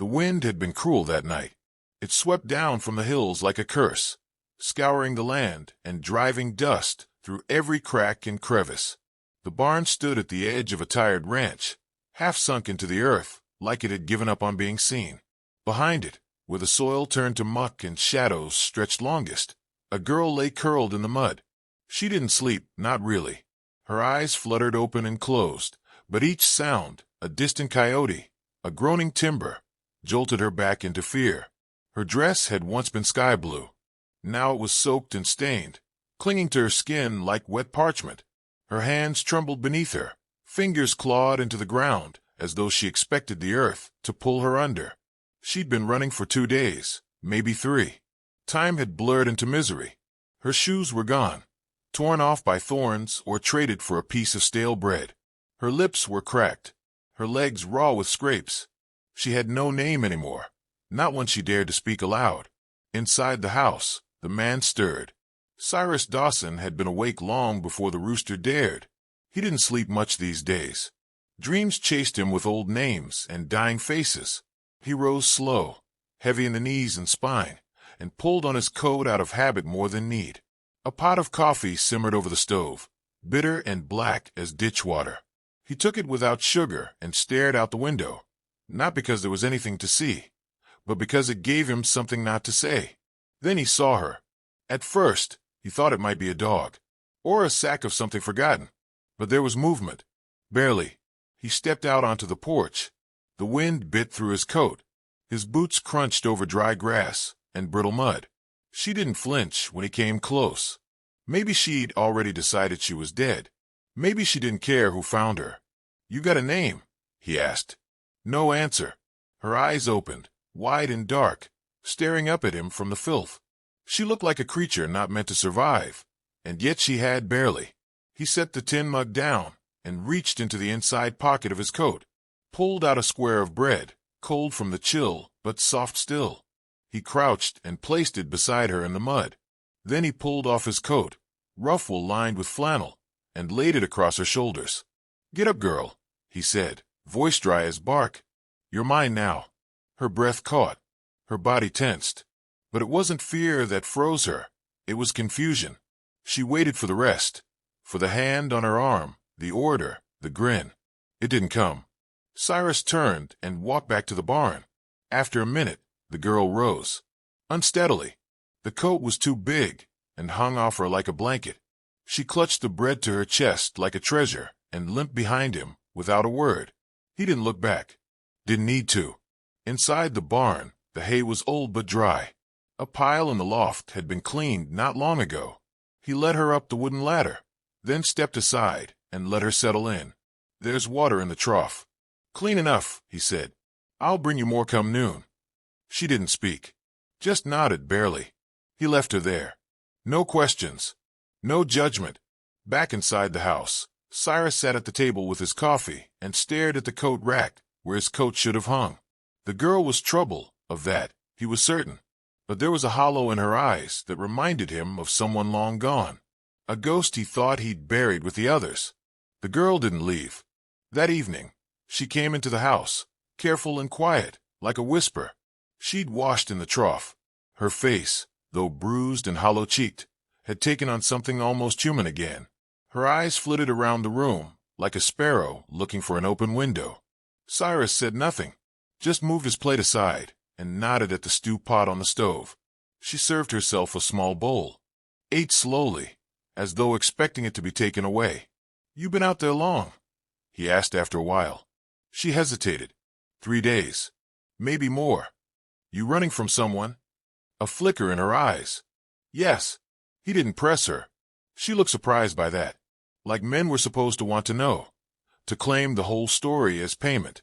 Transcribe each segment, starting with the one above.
The wind had been cruel that night. It swept down from the hills like a curse, scouring the land and driving dust through every crack and crevice. The barn stood at the edge of a tired ranch, half sunk into the earth, like it had given up on being seen. Behind it, where the soil turned to muck and shadows stretched longest, a girl lay curled in the mud. She didn't sleep, not really. Her eyes fluttered open and closed, but each sound, a distant coyote, a groaning timber, jolted her back into fear. Her dress had once been sky blue. Now it was soaked and stained, clinging to her skin like wet parchment. Her hands trembled beneath her, fingers clawed into the ground, as though she expected the earth to pull her under. She'd been running for 2 days, maybe 3. Time had blurred into misery. Her shoes were gone, torn off by thorns or traded for a piece of stale bread. Her lips were cracked, her legs raw with scrapes. She had no name anymore, not one she dared to speak aloud. Inside the house, the man stirred. Cyrus Dawson had been awake long before the rooster dared. He didn't sleep much these days. Dreams chased him with old names and dying faces. He rose slow, heavy in the knees and spine, and pulled on his coat out of habit more than need. A pot of coffee simmered over the stove, bitter and black as ditch water. He took it without sugar and stared out the window, not because there was anything to see, but because it gave him something not to say. Then he saw her. At first, he thought it might be a dog, or a sack of something forgotten. But there was movement. Barely. He stepped out onto the porch. The wind bit through his coat. His boots crunched over dry grass and brittle mud. She didn't flinch when he came close. Maybe she'd already decided she was dead. Maybe she didn't care who found her. "You got a name?" he asked. No answer. Her eyes opened, wide and dark, staring up at him from the filth. She looked like a creature not meant to survive, and yet she had barely. He set the tin mug down and reached into the inside pocket of his coat, pulled out a square of bread, cold from the chill, but soft still. He crouched and placed it beside her in the mud. Then he pulled off his coat, rough wool lined with flannel, and laid it across her shoulders. "Get up, girl," he said, voice dry as bark. "You're mine now." Her breath caught. Her body tensed. But it wasn't fear that froze her. It was confusion. She waited for the rest, for the hand on her arm, the order, the grin. It didn't come. Cyrus turned and walked back to the barn. After a minute, the girl rose. Unsteadily. The coat was too big and hung off her like a blanket. She clutched the bread to her chest like a treasure and limped behind him without a word. He didn't look back. Didn't need to. Inside the barn, the hay was old but dry. A pile in the loft had been cleaned not long ago. He led her up the wooden ladder, then stepped aside and let her settle in. "There's water in the trough." "Clean enough," he said. "I'll bring you more come noon." She didn't speak, just nodded barely. He left her there. No questions, no judgment. Back inside the house, Cyrus sat at the table with his coffee and stared at the coat rack where his coat should have hung. The girl was trouble, of that, he was certain. But there was a hollow in her eyes that reminded him of someone long gone, a ghost he thought he'd buried with the others. The girl didn't leave. That evening, she came into the house, careful and quiet, like a whisper. She'd washed in the trough. Her face, though bruised and hollow-cheeked, had taken on something almost human again. Her eyes flitted around the room, like a sparrow looking for an open window. Cyrus said nothing, just moved his plate aside and nodded at the stew pot on the stove. She served herself a small bowl, ate slowly, as though expecting it to be taken away. "You been out there long?" he asked after a while. She hesitated. 3 days. Maybe more." "You running from someone?" A flicker in her eyes. "Yes." He didn't press her. She looked surprised by that. Like men were supposed to want to know, to claim the whole story as payment.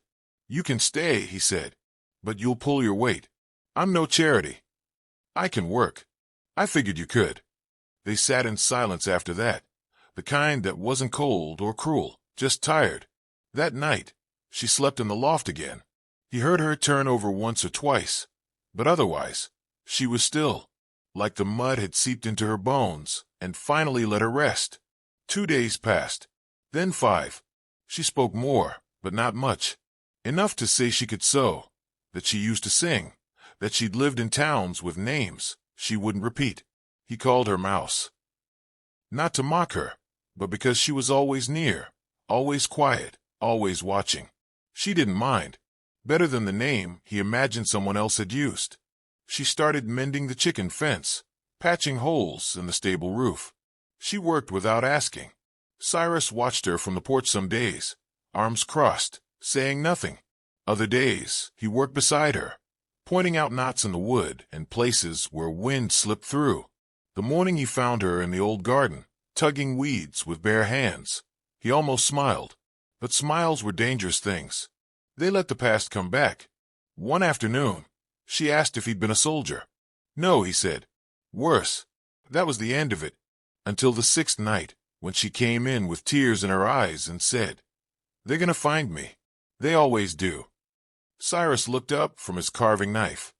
"You can stay," he said, "but you'll pull your weight. I'm no charity." "I can work." "I figured you could." They sat in silence after that, the kind that wasn't cold or cruel, just tired. That night, she slept in the loft again. He heard her turn over once or twice, but otherwise, she was still, like the mud had seeped into her bones, and finally let her rest. 2 days passed, then 5. She spoke more, but not much. Enough to say she could sew, that she used to sing, that she'd lived in towns with names she wouldn't repeat. He called her Mouse. Not to mock her, but because she was always near, always quiet, always watching. She didn't mind. Better than the name he imagined someone else had used. She started mending the chicken fence, patching holes in the stable roof. She worked without asking. Cyrus watched her from the porch some days, arms crossed, saying nothing. Other days, he worked beside her, pointing out knots in the wood and places where wind slipped through. The morning he found her in the old garden, tugging weeds with bare hands, he almost smiled. But smiles were dangerous things. They let the past come back. One afternoon, she asked if he'd been a soldier. No, he said. Worse. That was the end of it. Until the 6th night, when she came in with tears in her eyes and said, "They're gonna find me. They always do." Cyrus looked up from his carving knife.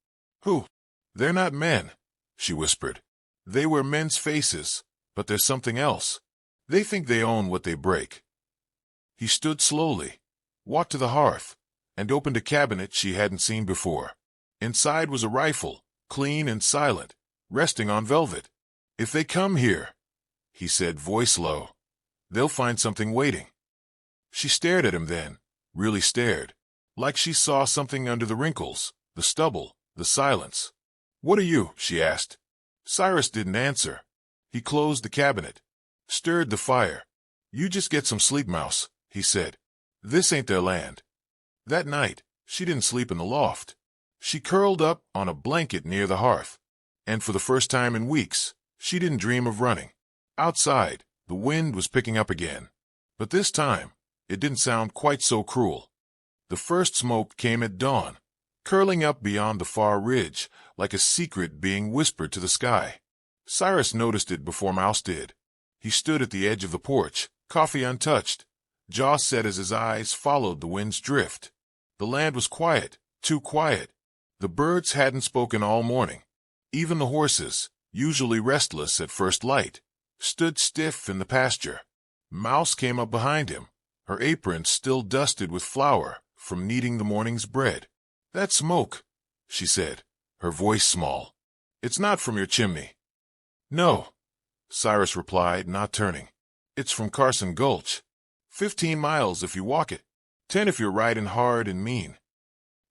"Who?" "They're not men," she whispered. "They wear men's faces, but there's something else. They think they own what they break." He stood slowly, walked to the hearth, and opened a cabinet she hadn't seen before. Inside was a rifle, clean and silent, resting on velvet. "If they come here," he said, voice low, "they'll find something waiting." She stared at him then, really stared, like she saw something under the wrinkles, the stubble, the silence. "What are you?" she asked. Cyrus didn't answer. He closed the cabinet, stirred the fire. "You just get some sleep, Mouse," he said. "This ain't their land." That night, she didn't sleep in the loft. She curled up on a blanket near the hearth, and for the first time in weeks, she didn't dream of running. Outside, the wind was picking up again. But this time, it didn't sound quite so cruel. The first smoke came at dawn, curling up beyond the far ridge, like a secret being whispered to the sky. Cyrus noticed it before Mouse did. He stood at the edge of the porch, coffee untouched, jaw set as his eyes followed the wind's drift. The land was quiet, too quiet. The birds hadn't spoken all morning. Even the horses, usually restless at first light, stood stiff in the pasture. Mouse came up behind him, her apron still dusted with flour from kneading the morning's bread. "That smoke," she said, her voice small. "It's not from your chimney." "No," Cyrus replied, not turning. "It's from Carson Gulch. 15 miles if you walk it, 10 if you're riding hard and mean."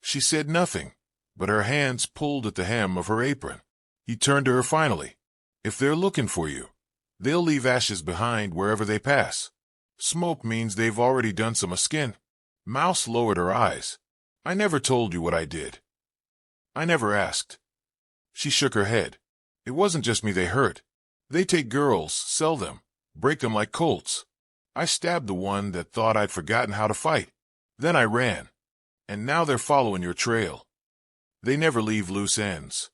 She said nothing, but her hands pulled at the hem of her apron. He turned to her finally. "If they're looking for you, they'll leave ashes behind wherever they pass. Smoke means they've already done some skin." Mouse lowered her eyes. "I never told you what I did. I never asked." She shook her head. "It wasn't just me they hurt. They take girls, sell them, break them like colts. I stabbed the one that thought I'd forgotten how to fight. Then I ran. And now they're following your trail. They never leave loose ends."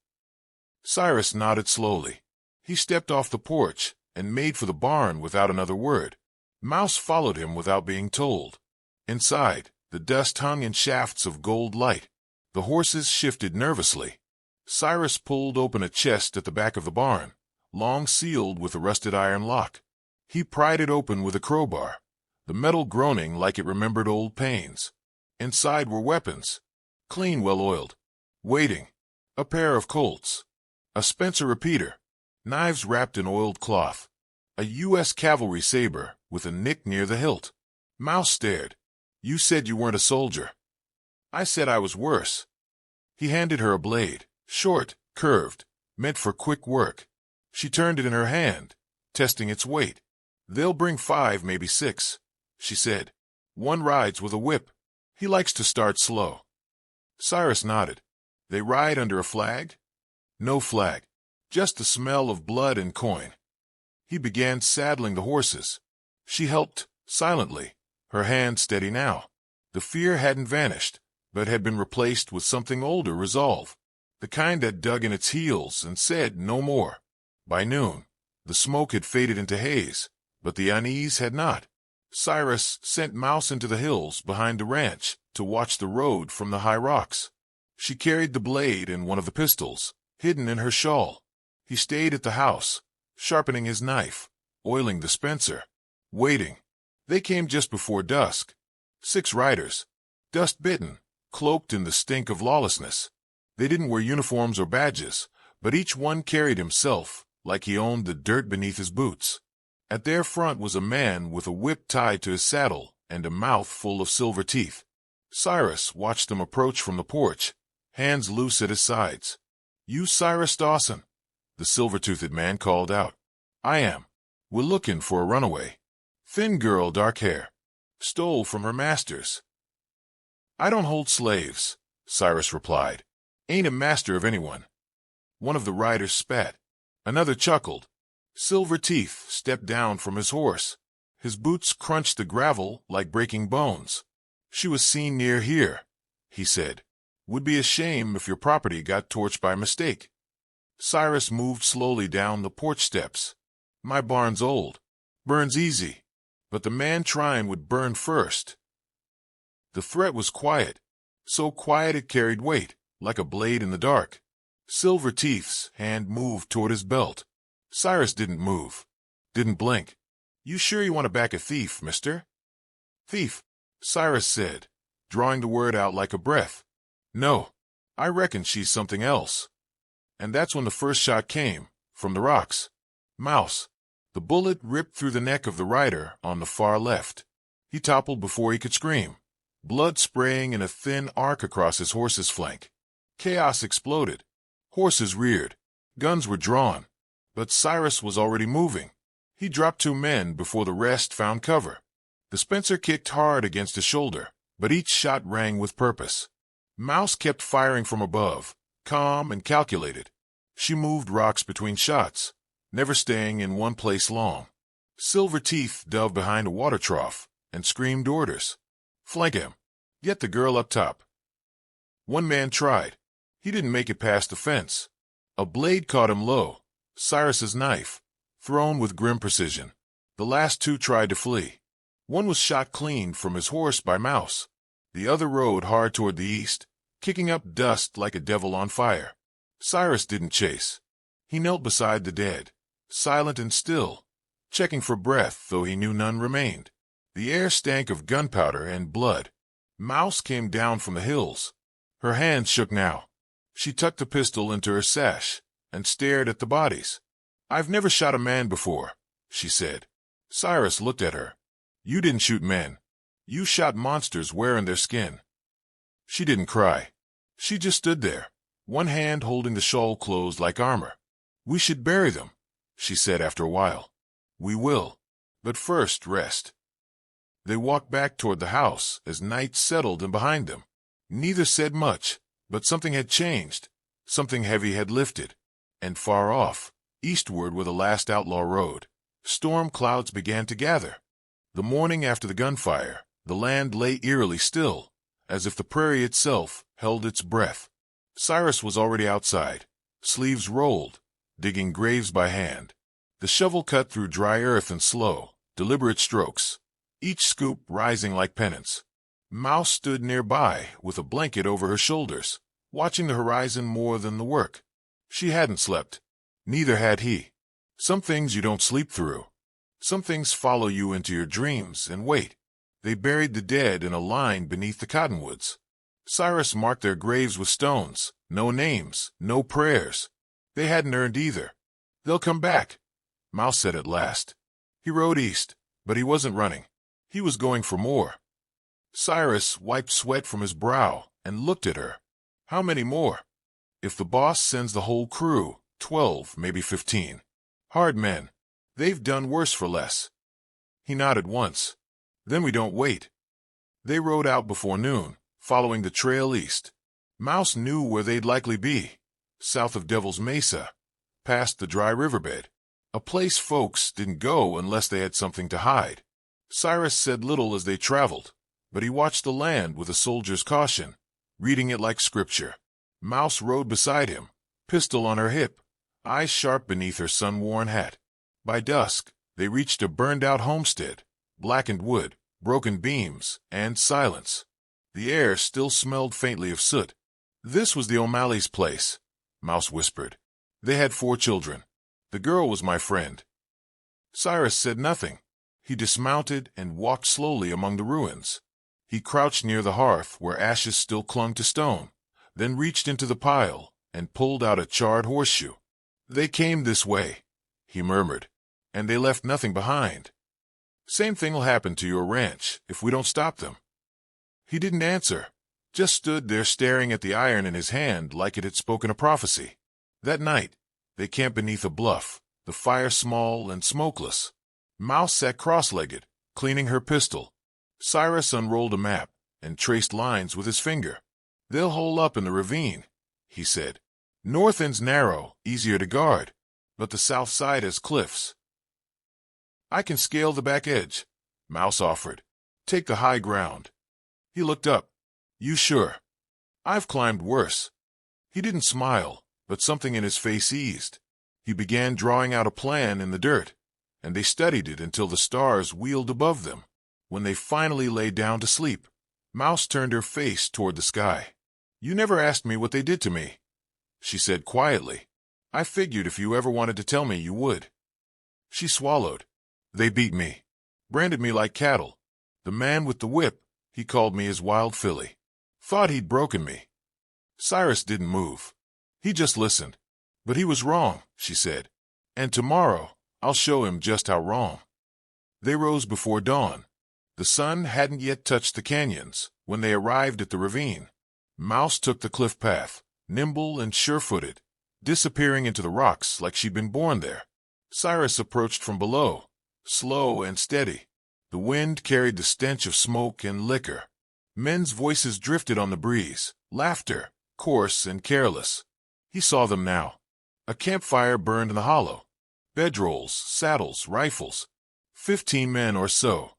Cyrus nodded slowly. He stepped off the porch and made for the barn without another word. Mouse followed him without being told. Inside, the dust hung in shafts of gold light. The horses shifted nervously. Cyrus pulled open a chest at the back of the barn, long sealed with a rusted iron lock. He pried it open with a crowbar, the metal groaning like it remembered old pains. Inside were weapons, clean, well-oiled, waiting, a pair of Colts, a Spencer repeater, knives wrapped in oiled cloth, a U.S. cavalry saber with a nick near the hilt. Mouse stared. "You said you weren't a soldier." "I said I was worse." He handed her a blade, short, curved, meant for quick work. She turned it in her hand, testing its weight. "They'll bring 5, maybe 6, she said. "One rides with a whip. He likes to start slow." Cyrus nodded. "They ride under a flag?" "No flag. Just the smell of blood and coin." He began saddling the horses. She helped, silently, her hand steady now. The fear hadn't vanished, but had been replaced with something older resolve, the kind that dug in its heels and said no more. By noon, the smoke had faded into haze, but the unease had not. Cyrus sent Mouse into the hills behind the ranch to watch the road from the high rocks. She carried the blade and one of the pistols, hidden in her shawl. He stayed at the house, sharpening his knife, oiling the Spencer, waiting. They came just before dusk. 6 riders, dust-bitten, cloaked in the stink of lawlessness. They didn't wear uniforms or badges, but each one carried himself like he owned the dirt beneath his boots. At their front was a man with a whip tied to his saddle and a mouth full of silver teeth. Cyrus watched them approach from the porch, hands loose at his sides. "You Cyrus Dawson?" the silver-toothed man called out. "I am. We're looking for a runaway. Thin girl, dark hair. Stole from her masters." "I don't hold slaves," Cyrus replied. "Ain't a master of anyone." One of the riders spat. Another chuckled. Silver Teeth stepped down from his horse. His boots crunched the gravel like breaking bones. "She was seen near here," he said. "Would be a shame if your property got torched by mistake." Cyrus moved slowly down the porch steps. "My barn's old. Burns easy. But the man trying would burn first." The threat was quiet. So quiet it carried weight, like a blade in the dark. Silver Teeth's hand moved toward his belt. Cyrus didn't move. Didn't blink. "You sure you want to back a thief, mister?" "Thief," Cyrus said, drawing the word out like a breath. "No, I reckon she's something else." And that's when the first shot came, from the rocks. Mouse. The bullet ripped through the neck of the rider on the far left. He toppled before he could scream, blood spraying in a thin arc across his horse's flank. Chaos exploded. Horses reared. Guns were drawn. But Cyrus was already moving. He dropped 2 men before the rest found cover. The Spencer kicked hard against his shoulder, but each shot rang with purpose. Mouse kept firing from above, calm and calculated. She moved rocks between shots, never staying in one place long. Silver Teeth dove behind a water trough and screamed orders. "Flank him. Get the girl up top." One man tried. He didn't make it past the fence. A blade caught him low. Cyrus's knife, thrown with grim precision. The last 2 tried to flee. One was shot clean from his horse by Mouse. The other rode hard toward the east, kicking up dust like a devil on fire. Cyrus didn't chase. He knelt beside the dead, silent and still, checking for breath, though he knew none remained. The air stank of gunpowder and blood. Mouse came down from the hills. Her hands shook now. She tucked the pistol into her sash and stared at the bodies. "I've never shot a man before," she said. Cyrus looked at her. "You didn't shoot men. You shot monsters wearing their skin." She didn't cry. She just stood there, one hand holding the shawl closed like armor. "We should bury them," she said after a while. "We will. But first, rest." They walked back toward the house as night settled in behind them. Neither said much, but something had changed. Something heavy had lifted. And far off, eastward where the last outlaw rode, storm clouds began to gather. The morning after the gunfire, the land lay eerily still, as if the prairie itself held its breath. Cyrus was already outside, sleeves rolled, digging graves by hand. The shovel cut through dry earth in slow, deliberate strokes, each scoop rising like penance. Mouse stood nearby with a blanket over her shoulders, watching the horizon more than the work. She hadn't slept. Neither had he. Some things you don't sleep through. Some things follow you into your dreams and wait. They buried the dead in a line beneath the cottonwoods. Cyrus marked their graves with stones. No names, no prayers. They hadn't earned either. "They'll come back," Mouse said at last. He rode east, but he wasn't running. He was going for more. Cyrus wiped sweat from his brow and looked at her. "How many more?" "If the boss sends the whole crew, 12, maybe 15. Hard men. They've done worse for less." He nodded once. "Then we don't wait." They rode out before noon, following the trail east. Mouse knew where they'd likely be, south of Devil's Mesa, past the dry riverbed, a place folks didn't go unless they had something to hide. Cyrus said little as they traveled, but he watched the land with a soldier's caution, reading it like scripture. Mouse rode beside him, pistol on her hip, eyes sharp beneath her sun-worn hat. By dusk, they reached a burned-out homestead, blackened wood, broken beams, and silence. The air still smelled faintly of soot. "This was the O'Malley's place," Mouse whispered. "They had 4 children. The girl was my friend." Cyrus said nothing. He dismounted and walked slowly among the ruins. He crouched near the hearth where ashes still clung to stone, then reached into the pile and pulled out a charred horseshoe. "They came this way," he murmured, "and they left nothing behind. Same thing'll happen to your ranch if we don't stop them." He didn't answer, just stood there staring at the iron in his hand like it had spoken a prophecy. That night, they camped beneath a bluff, the fire small and smokeless. Mouse sat cross-legged, cleaning her pistol. Cyrus unrolled a map and traced lines with his finger. "They'll hole up in the ravine," he said. "North end's narrow, easier to guard, but the south side has cliffs." "I can scale the back edge," Mouse offered. "Take the high ground." He looked up. "You sure?" "I've climbed worse." He didn't smile, but something in his face eased. He began drawing out a plan in the dirt, and they studied it until the stars wheeled above them. When they finally lay down to sleep, Mouse turned her face toward the sky. "You never asked me what they did to me," she said quietly. "I figured if you ever wanted to tell me, you would." She swallowed. "They beat me, branded me like cattle. The man with the whip, he called me his wild filly. Thought he'd broken me." Cyrus didn't move. He just listened. "But he was wrong," she said. "And tomorrow, I'll show him just how wrong." They rose before dawn. The sun hadn't yet touched the canyons when they arrived at the ravine. Mouse took the cliff path, nimble and sure-footed, disappearing into the rocks like she'd been born there. Cyrus approached from below, slow and steady. The wind carried the stench of smoke and liquor. Men's voices drifted on the breeze, laughter, coarse and careless. He saw them now. A campfire burned in the hollow. Bedrolls, saddles, rifles. 15 men or so.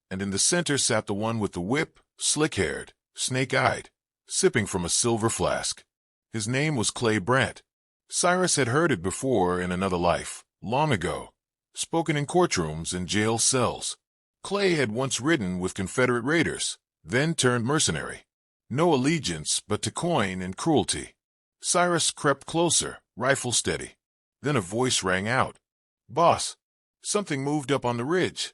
And in the center sat the one with the whip, slick-haired, snake-eyed, sipping from a silver flask. His name was Clay Brant. Cyrus had heard it before in another life, long ago, spoken in courtrooms and jail cells. Clay had once ridden with Confederate raiders, then turned mercenary. No allegiance but to coin and cruelty. Cyrus crept closer, rifle steady. Then a voice rang out. "Boss, something moved up on the ridge."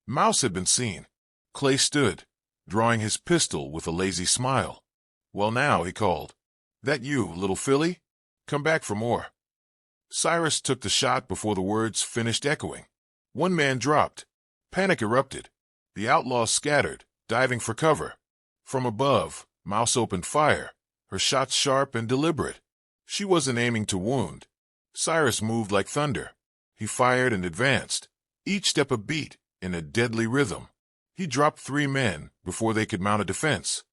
Mouse had been seen. Clay stood, drawing his pistol with a lazy smile. "Well now," he called. "That you, little filly? Come back for more." Cyrus took the shot before the words finished echoing. One man dropped. Panic erupted. The outlaws scattered, diving for cover. From above, Mouse opened fire, her shots sharp and deliberate. She wasn't aiming to wound. Cyrus moved like thunder. He fired and advanced, each step a beat, in a deadly rhythm. He dropped 3 men before they could mount a defense.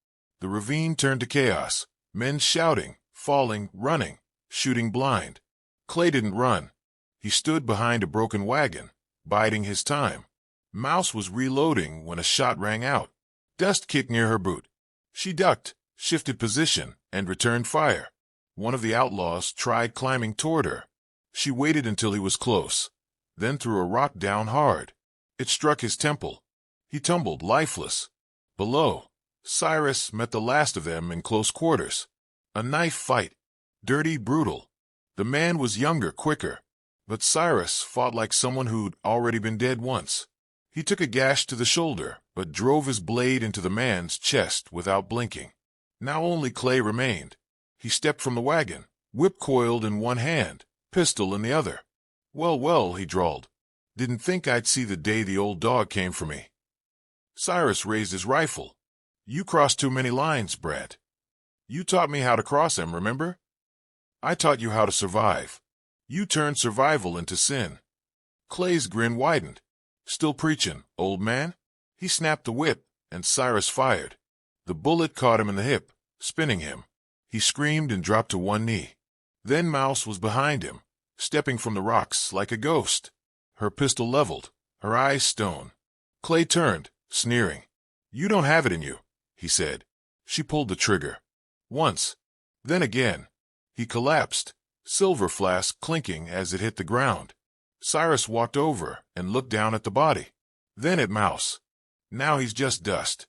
The ravine turned to chaos, men shouting, falling, running, shooting blind. Clay didn't run. He stood behind a broken wagon, biding his time. Mouse was reloading when a shot rang out. Dust kicked near her boot. She ducked, shifted position, and returned fire. One of the outlaws tried climbing toward her. She waited until he was close, then threw a rock down hard. It struck his temple. He tumbled lifeless. Below, Cyrus met the last of them in close quarters. A knife fight. Dirty, brutal. The man was younger, quicker. But Cyrus fought like someone who'd already been dead once. He took a gash to the shoulder, but drove his blade into the man's chest without blinking. Now only Clay remained. He stepped from the wagon, whip coiled in one hand, pistol in the other. "Well, well," he drawled. "Didn't think I'd see the day the old dog came for me." Cyrus raised his rifle. "You crossed too many lines, Brant. You taught me how to cross them, remember? I taught you how to survive. You turned survival into sin." Clay's grin widened. "Still preaching, old man?" He snapped the whip, and Cyrus fired. The bullet caught him in the hip, spinning him. He screamed and dropped to one knee. Then Mouse was behind him, stepping from the rocks like a ghost. Her pistol leveled, her eyes stone. Clay turned, sneering. "You don't have it in you," he said. She pulled the trigger. Once. Then again. He collapsed, silver flask clinking as it hit the ground. Cyrus walked over and looked down at the body, then at Mouse. "Now he's just dust."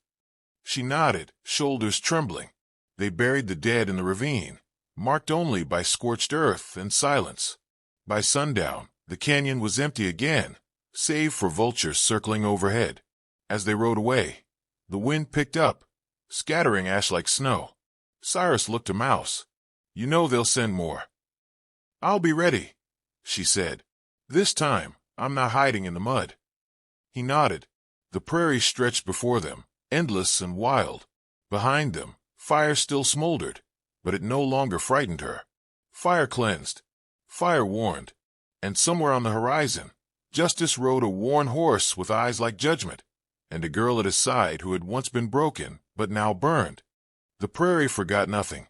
She nodded, shoulders trembling. They buried the dead in the ravine, marked only by scorched earth and silence. By sundown, the canyon was empty again, save for vultures circling overhead. As they rode away, The wind picked up, scattering ash like snow. Cyrus looked to Mouse. "You know they'll send more." "I'll be ready," she said. "This time, I'm not hiding in the mud." He nodded. The prairie stretched before them, endless and wild. Behind them, fire still smoldered, but it no longer frightened her. Fire cleansed. Fire warned. And somewhere on the horizon, Justice rode a worn horse with eyes like judgment, and a girl at his side who had once been broken, but now burned. The prairie forgot nothing.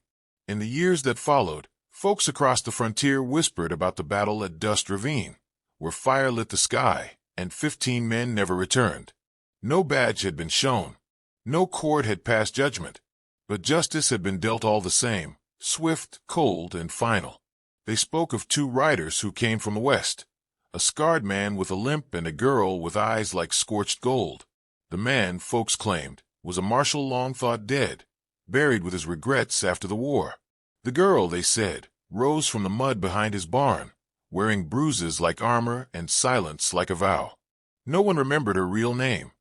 In the years that followed, folks across the frontier whispered about the battle at Dust Ravine, where fire lit the sky, and 15 men never returned. No badge had been shown. No court had passed judgment. But justice had been dealt all the same, swift, cold, and final. They spoke of 2 riders who came from the west, a scarred man with a limp and a girl with eyes like scorched gold. The man, folks claimed, was a marshal long thought dead, buried with his regrets after the war. The girl, they said, rose from the mud behind his barn, wearing bruises like armor and silence like a vow. No one remembered her real name.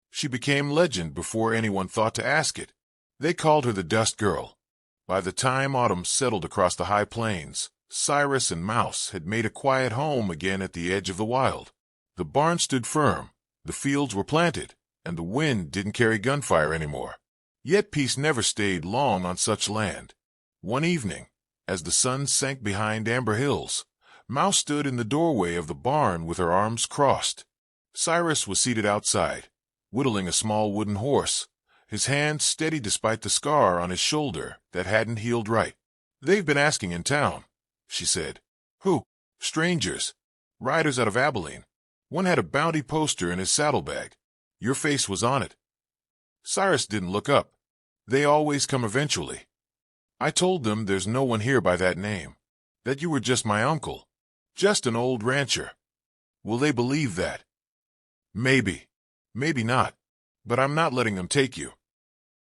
She became legend before anyone thought to ask it. They called her the Dust Girl. By the time autumn settled across the high plains, Cyrus and Mouse had made a quiet home again at the edge of the wild. The barn stood firm, the fields were planted, and the wind didn't carry gunfire anymore. Yet peace never stayed long on such land. One evening, as the sun sank behind amber hills, Mouse stood in the doorway of the barn with her arms crossed. Cyrus was seated outside, whittling a small wooden horse, his hand steady despite the scar on his shoulder that hadn't healed right. "They've been asking in town," she said. "Who?" "Strangers. Riders out of Abilene. One had a bounty poster in his saddlebag. Your face was on it." Cyrus didn't look up. "They always come eventually. I told them there's no one here by that name, that you were just my uncle, just an old rancher. Will they believe that?" "Maybe. Maybe not. But I'm not letting them take you."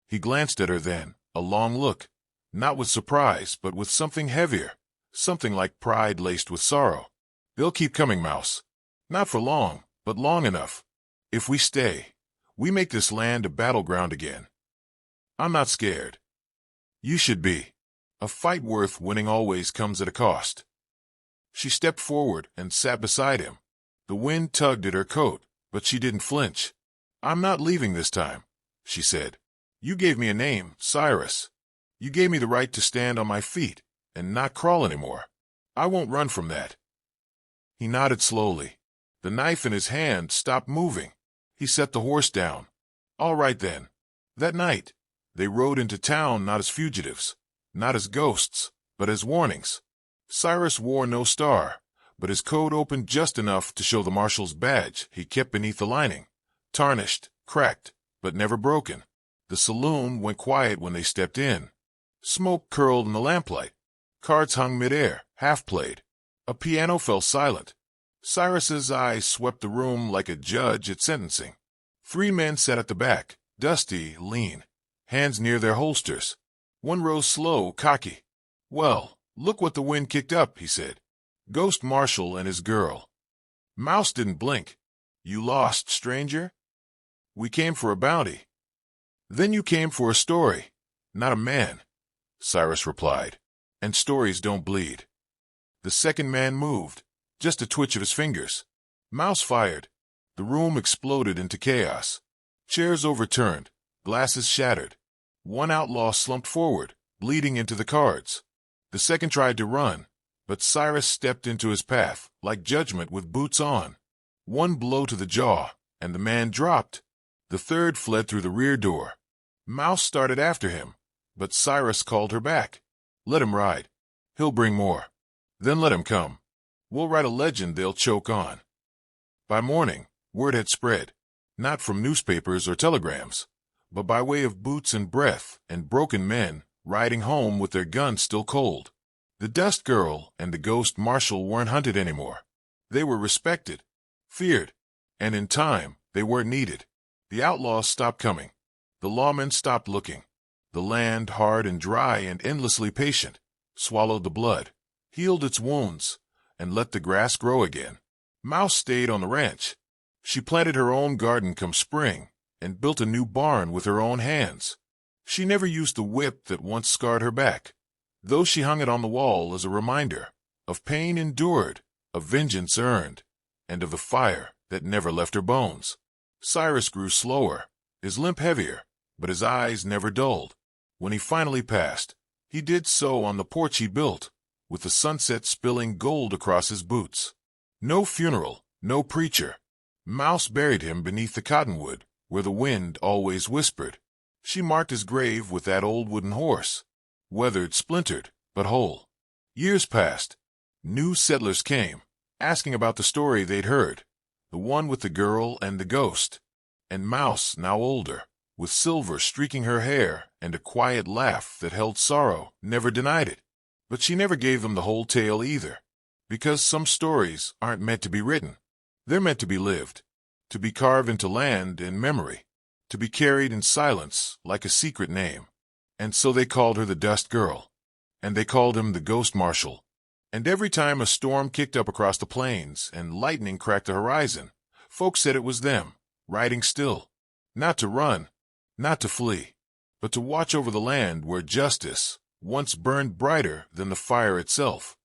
He glanced at her then, a long look, not with surprise, but with something heavier, something like pride laced with sorrow. "They'll keep coming, Mouse. Not for long, but long enough. If we stay, we make this land a battleground again. I'm not scared. You should be. A fight worth winning always comes at a cost." She stepped forward and sat beside him. The wind tugged at her coat, but she didn't flinch. "I'm not leaving this time," she said. "You gave me a name, Cyrus. You gave me the right to stand on my feet and not crawl anymore. I won't run from that." He nodded slowly. The knife in his hand stopped moving. He set the horse down. "All right then." That night, they rode into town not as fugitives, not as ghosts, but as warnings. Cyrus wore no star, but his coat opened just enough to show the marshal's badge he kept beneath the lining. Tarnished, cracked, but never broken. The saloon went quiet when they stepped in. Smoke curled in the lamplight. Cards hung midair, half-played. A piano fell silent. Cyrus's eyes swept the room like a judge at sentencing. 3 men sat at the back, dusty, lean, hands near their holsters. One rose slow, cocky. "Well, look what the wind kicked up," he said. "Ghost Marshal and his girl." Mouse didn't blink. "You lost, stranger?" "We came for a bounty." "Then you came for a story, not a man," Cyrus replied. "And stories don't bleed." The second man moved, just a twitch of his fingers. Mouse fired. The room exploded into chaos. Chairs overturned, glasses shattered. One outlaw slumped forward, bleeding into the cards. The second tried to run, but Cyrus stepped into his path, like judgment with boots on. One blow to the jaw, and the man dropped. The third fled through the rear door. Mouse started after him, but Cyrus called her back. "Let him ride. He'll bring more. Then let him come. We'll write a legend they'll choke on." By morning, word had spread, not from newspapers or telegrams, but by way of boots and breath and broken men riding home with their guns still cold. The Dust Girl and the Ghost Marshal weren't hunted anymore. They were respected, feared, and in time they weren't needed. The outlaws stopped coming. The lawmen stopped looking. The land, hard and dry and endlessly patient, swallowed the blood, healed its wounds, and let the grass grow again. Mouse stayed on the ranch. She planted her own garden come spring, and built a new barn with her own hands. She never used the whip that once scarred her back, though she hung it on the wall as a reminder of pain endured, of vengeance earned, and of the fire that never left her bones. Cyrus grew slower, his limp heavier, but his eyes never dulled. When he finally passed, he did so on the porch he built, with the sunset spilling gold across his boots. No funeral, no preacher. Mouse buried him beneath the cottonwood, where the wind always whispered. She marked his grave with that old wooden horse, weathered, splintered, but whole. Years passed. New settlers came, asking about the story they'd heard, the one with the girl and the ghost. And Mouse, now older, with silver streaking her hair and a quiet laugh that held sorrow, never denied it. But she never gave them the whole tale either, because some stories aren't meant to be written. They're meant to be lived, to be carved into land and memory, to be carried in silence like a secret name. And so they called her the Dust Girl, and they called him the Ghost Marshal. And every time a storm kicked up across the plains and lightning cracked the horizon, folks said it was them, riding still, not to run, not to flee, but to watch over the land where justice once burned brighter than the fire itself.